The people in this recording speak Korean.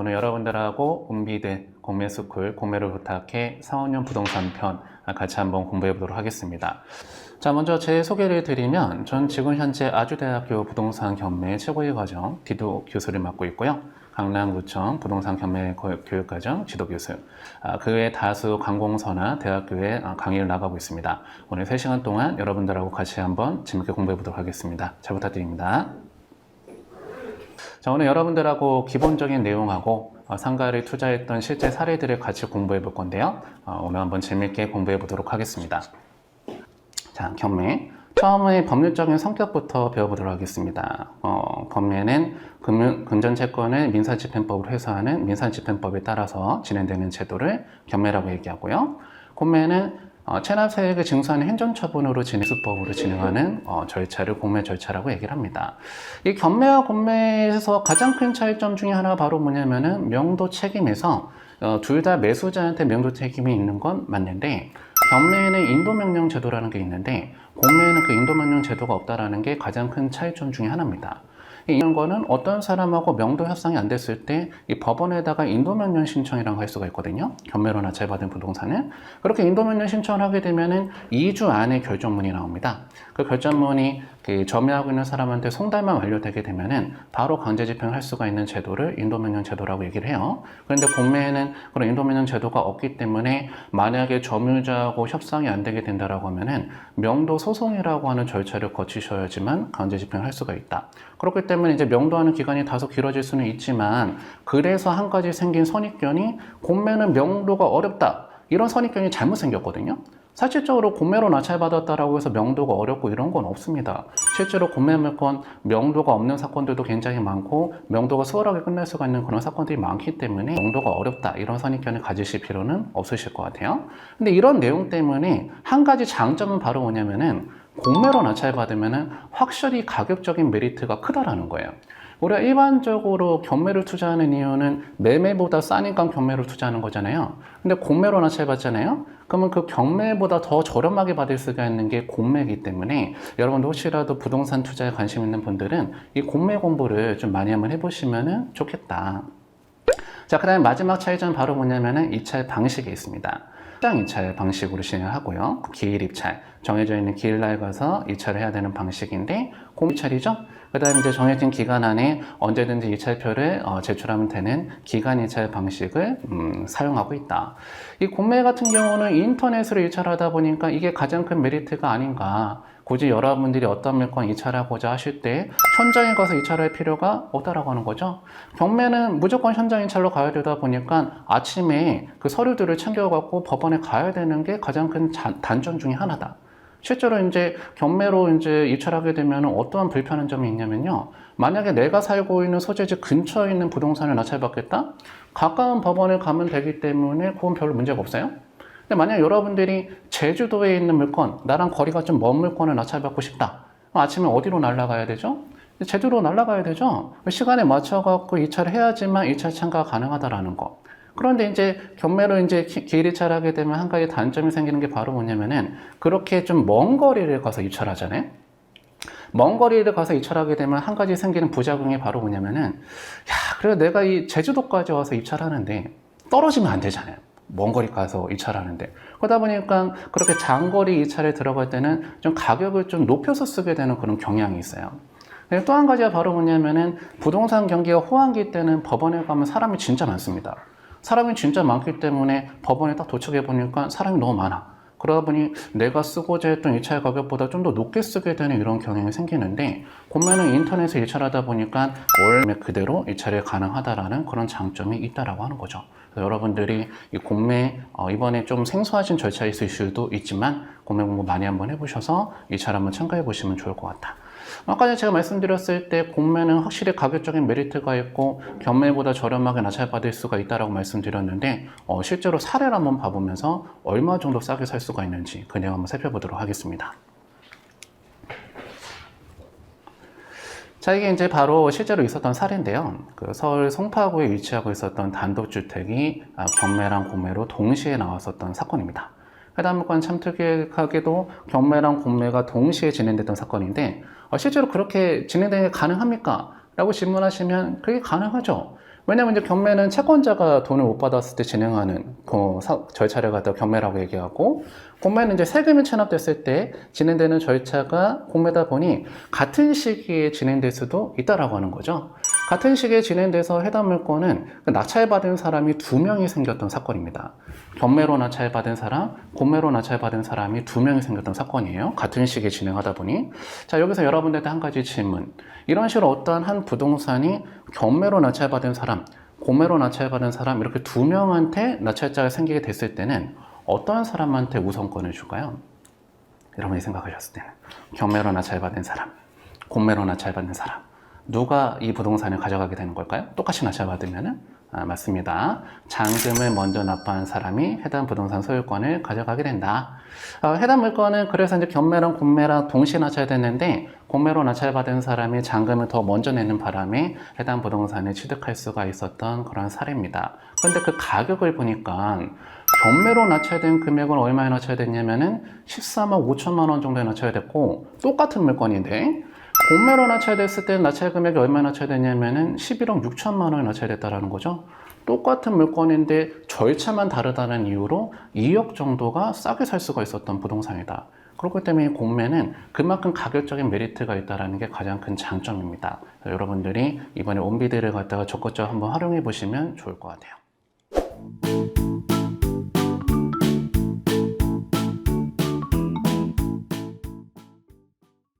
오늘 여러분들하고 운비드 공매스쿨 공매를 부탁해 4학년 부동산 편 같이 한번 공부해 보도록 하겠습니다. 자, 먼저 제 소개를 드리면 전 지금 현재 아주대학교 부동산 경매 최고위 과정 디도 교수를 맡고 있고요. 강남구청 부동산 경매 교육과정 지도교수, 그 외 다수 관공서나 대학교에 강의를 나가고 있습니다. 오늘 3시간 동안 여러분들하고 같이 한번 재밌게 공부해 보도록 하겠습니다. 잘 부탁드립니다. 자, 오늘 여러분들하고 기본적인 내용하고 상가를 투자했던 실제 사례들을 같이 공부해 볼 건데요. 오늘 한번 재밌게 공부해 보도록 하겠습니다. 자, 경매. 처음에 법률적인 성격부터 배워보도록 하겠습니다. 경매는 금전채권을 민사집행법으로 회수하는 민사집행법에 따라서 진행되는 제도를 경매라고 얘기하고요. 공매는 체납세액을 징수하는 행정처분으로 수법으로 진행하는 절차를 공매 절차라고 얘기를 합니다. 이 경매와 공매에서 가장 큰 차이점 중에 하나가 바로 뭐냐면은 명도 책임에서 둘 다 매수자한테 명도 책임이 있는 건 맞는데, 경매에는 인도명령 제도라는 게 있는데 공매에는 그 인도명령 제도가 없다라는 게 가장 큰 차이점 중에 하나입니다. 이런 거는 어떤 사람하고 명도 협상이 안 됐을 때 이 법원에다가 인도명령 신청이라고 할 수가 있거든요. 경매로 낙찰받은 부동산은. 그렇게 인도명령 신청을 하게 되면은 2주 안에 결정문이 나옵니다. 그 결정문이 점유하고 있는 사람한테 송달만 완료되게 되면은 바로 강제 집행을 할 수가 있는 제도를 인도명령 제도라고 얘기를 해요. 그런데 공매에는 그런 인도명령 제도가 없기 때문에 만약에 점유자하고 협상이 안 되게 된다라고 하면은 명도 소송이라고 하는 절차를 거치셔야지만 강제 집행을 할 수가 있다. 그렇기 때문에 이제 명도하는 기간이 다소 길어질 수는 있지만, 그래서 한 가지 생긴 선입견이 공매는 명도가 어렵다, 이런 선입견이 잘못 생겼거든요. 실질적으로 공매로 낙찰받았다라고 해서 명도가 어렵고 이런 건 없습니다. 실제로 공매 물건 명도가 없는 사건들도 굉장히 많고 명도가 수월하게 끝날 수가 있는 그런 사건들이 많기 때문에 명도가 어렵다, 이런 선입견을 가지실 필요는 없으실 것 같아요. 근데 이런 내용 때문에 한 가지 장점은 바로 뭐냐면은 공매로 낙찰받으면은 확실히 가격적인 메리트가 크다라는 거예요. 우리가 일반적으로 경매를 투자하는 이유는 매매보다 싸니까 경매를 투자하는 거잖아요. 근데 공매로 낙찰받잖아요. 그러면 그 경매보다 더 저렴하게 받을 수가 있는 게 공매이기 때문에 여러분도 혹시라도 부동산 투자에 관심 있는 분들은 이 공매 공부를 좀 많이 한번 해보시면 좋겠다. 자, 그 다음에 마지막 차이점은 바로 뭐냐면은 입찰 방식이 있습니다. 시장 입찰 방식으로 진행을 하고요. 기일 입찰, 정해져 있는 기일날 가서 입찰을 해야 되는 방식인데 공매 입찰이죠. 그 다음에 이제 정해진 기간 안에 언제든지 입찰표를 제출하면 되는 기간 입찰 방식을 사용하고 있다. 이 공매 같은 경우는 인터넷으로 입찰하다 보니까 이게 가장 큰 메리트가 아닌가. 굳이 여러분들이 어떤 물건 입찰하고자 하실 때 현장에 가서 입찰할 필요가 없다라고 하는 거죠. 경매는 무조건 현장 입찰로 가야 되다 보니까 아침에 그 서류들을 챙겨갖고 법원에 가야 되는 게 가장 큰 단점 중에 하나다. 실제로 이제 경매로 이제 입찰하게 되면 어떠한 불편한 점이 있냐면요. 만약에 내가 살고 있는 소재지 근처에 있는 부동산을 낙찰받겠다? 가까운 법원에 가면 되기 때문에 그건 별로 문제가 없어요. 근데 만약 여러분들이 제주도에 있는 물건, 나랑 거리가 좀 먼 물건을 낙찰받고 싶다. 아침에 어디로 날아가야 되죠? 제주도로 날아가야 되죠. 시간에 맞춰갖고 입찰을 해야지만 입찰 참가가 가능하다라는 거. 그런데 이제 경매로 이제 기일 입찰을 하게 되면 한 가지 단점이 생기는 게 바로 뭐냐면은 그렇게 좀 먼 거리를 가서 입찰하잖아요. 먼 거리를 가서 입찰하게 되면 한 가지 생기는 부작용이 바로 뭐냐면은, 야, 그래 내가 이 제주도까지 와서 입찰하는데 떨어지면 안 되잖아요. 먼 거리 가서 입찰하는데. 그러다 보니까 그렇게 장거리 입찰에 들어갈 때는 좀 가격을 좀 높여서 쓰게 되는 그런 경향이 있어요. 또 한 가지가 바로 뭐냐면은 부동산 경기가 호황기 때는 법원에 가면 사람이 진짜 많습니다. 사람이 진짜 많기 때문에 법원에 딱 도착해 보니까 사람이 너무 많아. 그러다 보니 내가 쓰고자 했던 입찰 가격보다 좀 더 높게 쓰게 되는 이런 경향이 생기는데, 공매는 인터넷에 입찰하다 보니까 원래 그대로 입찰이 가능하다라는 그런 장점이 있다라고 하는 거죠. 여러분들이 이 공매 이번에 좀 생소하신 절차 있을 수도 있지만 공매 공부 많이 한번 해보셔서 입찰 한번 참가해 보시면 좋을 것 같다. 아까 전에 제가 말씀드렸을 때 공매는 확실히 가격적인 메리트가 있고 경매보다 저렴하게 낙찰받을 수가 있다라고 말씀드렸는데, 실제로 사례를 한번 봐보면서 얼마 정도 싸게 살 수가 있는지 그 내용 한번 살펴보도록 하겠습니다. 자, 이게 이제 바로 실제로 있었던 사례인데요. 그 서울 송파구에 위치하고 있었던 단독주택이 경매랑 공매로 동시에 나왔었던 사건입니다. 해당 물건 참 특이하게도 경매랑 공매가 동시에 진행됐던 사건인데, 실제로 그렇게 진행되는 게 가능합니까? 라고 질문하시면 그게 가능하죠. 왜냐면 이제 경매는 채권자가 돈을 못 받았을 때 진행하는 그 절차를 갖다 경매라고 얘기하고, 공매는 이제 세금이 체납됐을 때 진행되는 절차가 공매다 보니 같은 시기에 진행될 수도 있다라고 하는 거죠. 같은 시기에 진행돼서 해당 물건은 낙찰받은 사람이 2명이 생겼던 사건입니다. 경매로 낙찰받은 사람, 공매로 낙찰받은 사람이 2명이 생겼던 사건이에요. 같은 시기에 진행하다 보니. 자, 여기서 여러분들한테 한 가지 질문. 이런 식으로 어떠한 한 부동산이 경매로 낙찰받은 사람, 공매로 낙찰받은 사람 이렇게 2명한테 낙찰자가 생기게 됐을 때는 어떤 사람한테 우선권을 줄까요? 여러분이 생각하셨을 때는 경매로 낙찰받은 사람, 공매로 낙찰받는 사람, 누가 이 부동산을 가져가게 되는 걸까요? 똑같이 낙찰받으면은? 맞습니다. 잔금을 먼저 납부한 사람이 해당 부동산 소유권을 가져가게 된다. 해당 물건은 그래서 이제 경매랑 공매랑 동시에 낙찰됐는데, 공매로 낙찰받은 사람이 잔금을 더 먼저 내는 바람에 해당 부동산을 취득할 수가 있었던 그런 사례입니다. 그런데 그 가격을 보니까 경매로 낙찰된 금액은 얼마에 낙찰됐냐면은 14만 5천만 원 정도에 낙찰됐고, 똑같은 물건인데 공매로 낙찰됐을 때 낙찰 금액이 얼마에 낙찰됐냐면은 11억 6천만 원에 낙찰됐다라는 거죠. 똑같은 물건인데 절차만 다르다는 이유로 2억 정도가 싸게 살 수가 있었던 부동산이다. 그렇기 때문에 공매는 그만큼 가격적인 메리트가 있다는 게 가장 큰 장점입니다. 여러분들이 이번에 온비드를 갖다가 적극적으로 한번 활용해 보시면 좋을 것 같아요.